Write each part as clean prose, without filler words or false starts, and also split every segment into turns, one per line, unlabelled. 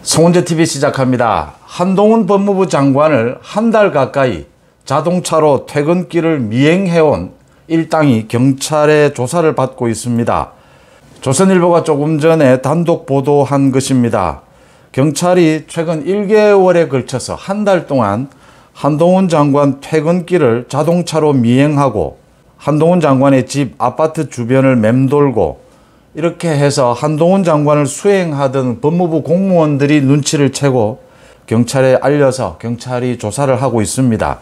송은재TV 시작합니다. 한동훈 법무부 장관을 한 달 가까이 자동차로 퇴근길을 미행해온 일당이 경찰의 조사를 받고 있습니다. 조선일보가 조금 전에 단독 보도한 것입니다. 경찰이 최근 1개월에 걸쳐서 한 달 동안 한동훈 장관 퇴근길을 자동차로 미행하고 한동훈 장관의 집, 아파트 주변을 맴돌고 이렇게 해서 한동훈 장관을 수행하던 법무부 공무원들이 눈치를 채고 경찰에 알려서 경찰이 조사를 하고 있습니다.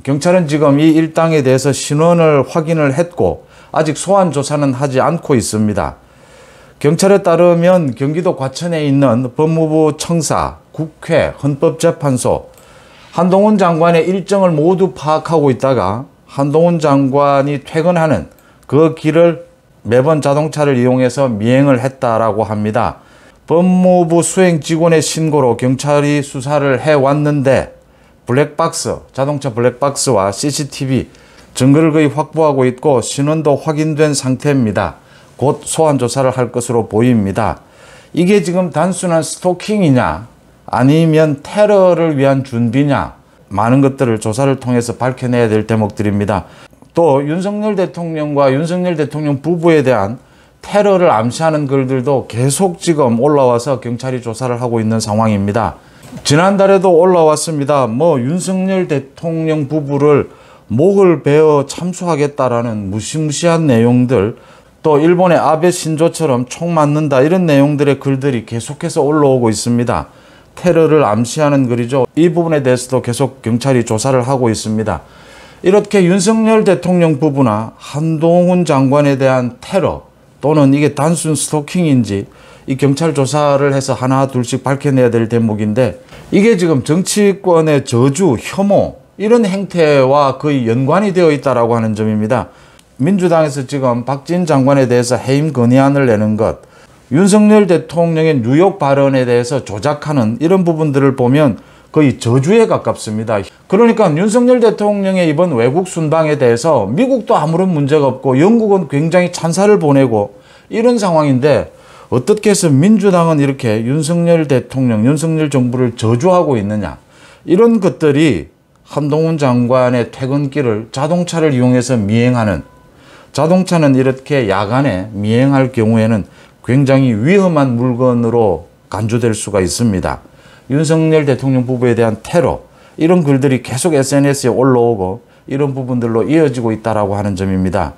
경찰은 지금 이 일당에 대해서 신원을 확인을 했고 아직 소환 조사는 하지 않고 있습니다. 경찰에 따르면 경기도 과천에 있는 법무부 청사, 국회, 헌법재판소, 한동훈 장관의 일정을 모두 파악하고 있다가 한동훈 장관이 퇴근하는 그 길을 매번 자동차를 이용해서 미행을 했다라고 합니다. 법무부 수행 직원의 신고로 경찰이 수사를 해왔는데 블랙박스, 자동차 블랙박스와 CCTV 증거를 거의 확보하고 있고 신원도 확인된 상태입니다. 곧 소환 조사를 할 것으로 보입니다. 이게 지금 단순한 스토킹이냐 아니면 테러를 위한 준비냐, 많은 것들을 조사를 통해서 밝혀내야 될 대목들입니다. 또 윤석열 대통령과 윤석열 대통령 부부에 대한 테러를 암시하는 글들도 계속 지금 올라와서 경찰이 조사를 하고 있는 상황입니다. 지난달에도 올라왔습니다. 윤석열 대통령 부부를 목을 베어 참수하겠다라는 무시무시한 내용들, 또 일본의 아베 신조처럼 총 맞는다, 이런 내용들의 글들이 계속해서 올라오고 있습니다. 테러를 암시하는 글이죠. 이 부분에 대해서도 계속 경찰이 조사를 하고 있습니다. 이렇게 윤석열 대통령 부부나 한동훈 장관에 대한 테러 또는 이게 단순 스토킹인지 이 경찰 조사를 해서 하나 둘씩 밝혀내야 될 대목인데, 이게 지금 정치권의 저주, 혐오 이런 행태와 거의 연관이 되어 있다라고 하는 점입니다. 민주당에서 지금 박진 장관에 대해서 해임 건의안을 내는 것, 윤석열 대통령의 뉴욕 발언에 대해서 조작하는 이런 부분들을 보면 거의 저주에 가깝습니다. 그러니까 윤석열 대통령의 이번 외국 순방에 대해서 미국도 아무런 문제가 없고 영국은 굉장히 찬사를 보내고 이런 상황인데, 어떻게 해서 민주당은 이렇게 윤석열 대통령, 윤석열 정부를 저주하고 있느냐, 이런 것들이 한동훈 장관의 퇴근길을 자동차를 이용해서 미행하는, 자동차는 이렇게 야간에 미행할 경우에는 굉장히 위험한 물건으로 간주될 수가 있습니다. 윤석열 대통령 부부에 대한 테러, 이런 글들이 계속 SNS에 올라오고 이런 부분들로 이어지고 있다라고 하는 점입니다.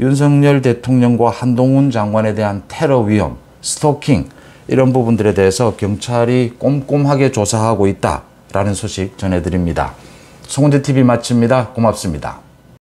윤석열 대통령과 한동훈 장관에 대한 테러 위험, 스토킹, 이런 부분들에 대해서 경찰이 꼼꼼하게 조사하고 있다라는 소식 전해드립니다. 송은재TV 마칩니다. 고맙습니다.